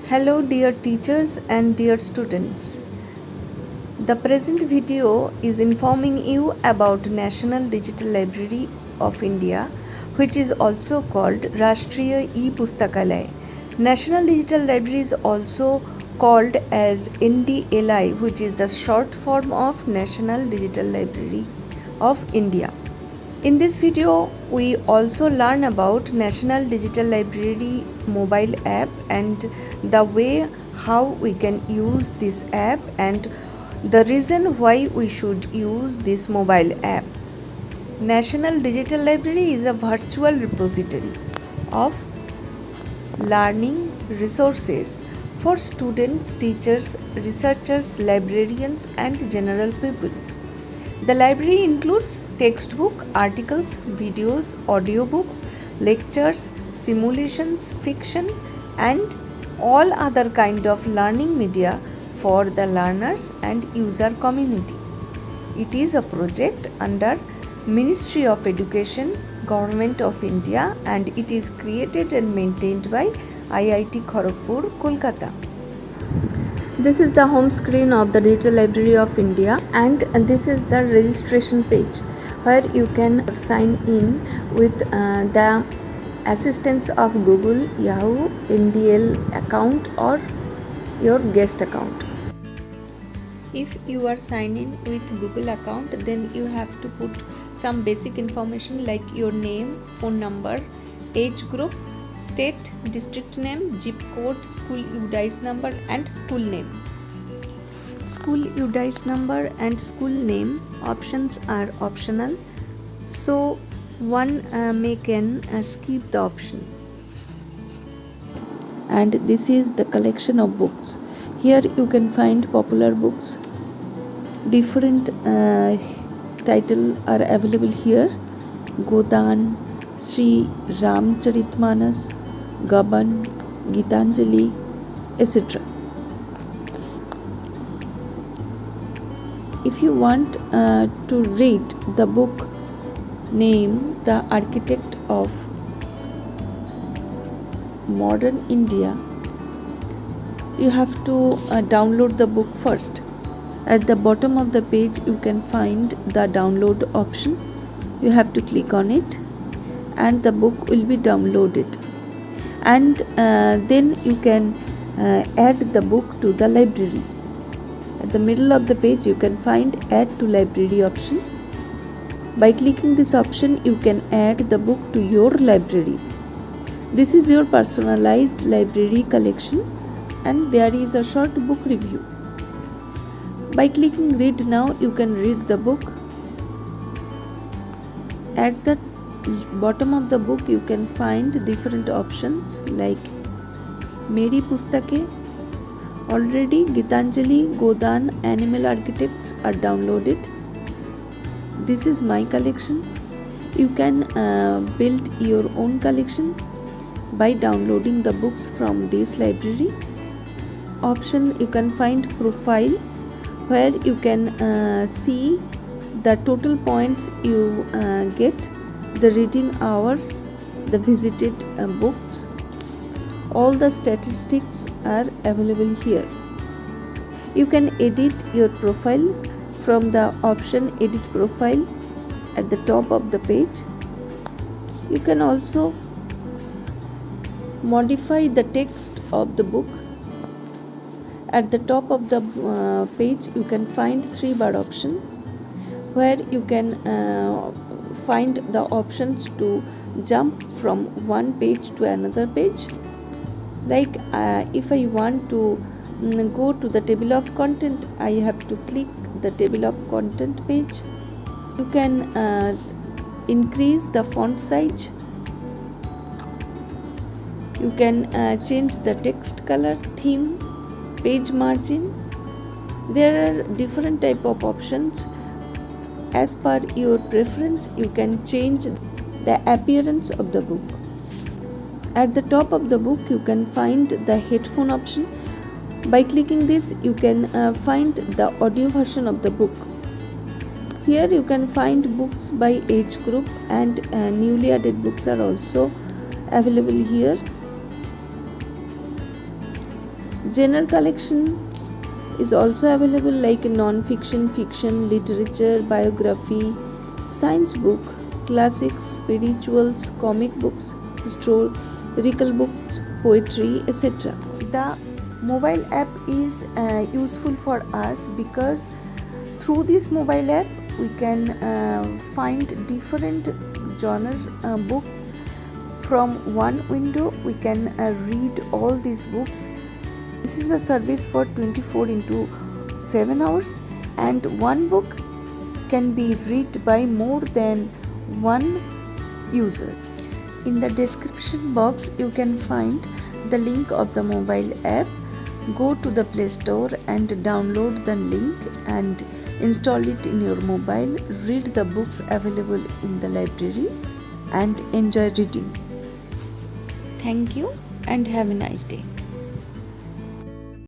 Hello dear teachers and dear students. The present video is informing you about National Digital Library of India, which is also called Rashtriya E-Pustakalay. National Digital Library is also called as NDLI, which is the short form of National Digital Library of India. In this video, we also learn about National Digital Library mobile app and the way how we can use this app and the reason why we should use this mobile app. National Digital Library is a virtual repository of learning resources for students, teachers, researchers, librarians, and general people. The library includes textbook, articles, videos, audiobooks, lectures, simulations, fiction, and all other kind of learning media for the learners and user community. It is a project under Ministry of Education, Government of India, and it is created and maintained by IIT Kharagpur, Kolkata. This is the home screen of the Digital Library of India, and this is the registration page where you can sign in with the assistance of Google, Yahoo, NDL account or your guest account. If you are signing with Google account, then you have to put some basic information like your name, phone number, age group, state, district name, zip code, school UDICE number and school name. School UDICE number and school name options are optional, so one can skip the option. And this is the collection of books. Here you can find popular books. Different titles are available here. Godan, Sri Ramcharitmanas, Gaban, Gitanjali, etc. If you want to read the book name The Architect of Modern India, you have to download the book first. At the bottom of the page you can find the download option. You have to click on it and the book will be downloaded, and then you can add the book to the library. At the middle of the page you can find add to library option. By clicking this option you can add the book to your library. This is your personalized library collection and there is a short book review. By clicking read now you can read the book. At the bottom of the book you can find different options like Meri Pustake. Already Gitanjali, Godan, Animal Architects are downloaded. This is my collection. You can build your own collection by downloading the books from this library. Option you can find profile, where you can see the total points you get, the reading hours, the visited books. All the statistics are available here. You can edit your profile from the option edit profile at the top of the page. You can also modify the text of the book. At the top of the page you can find 3-bar option where you can find the options to jump from one page to another page. Like if I want to go to the table of content, I have to click the table of content page. You can increase the font size. You can change the text color, theme, page margin. There are different type of options. As per your preference, you can change the appearance of the book. At the top of the book you can find the headphone option. By clicking this you can find the audio version of the book. Here you can find books by age group and newly added books are also available here. Genre collection is also available like non-fiction, fiction, literature, biography, science book, classics, spirituals, comic books, historical books, poetry, etc. The mobile app is useful for us because through this mobile app we can find different genre books from one window. We can read all these books. This is a service for 24 into 7 hours, and one book can be read by more than one user. In the description box you can find the link of the mobile app. Go to the Play Store and download the link and install it in your mobile. Read the books available in the library and enjoy reading. Thank you and have a nice day.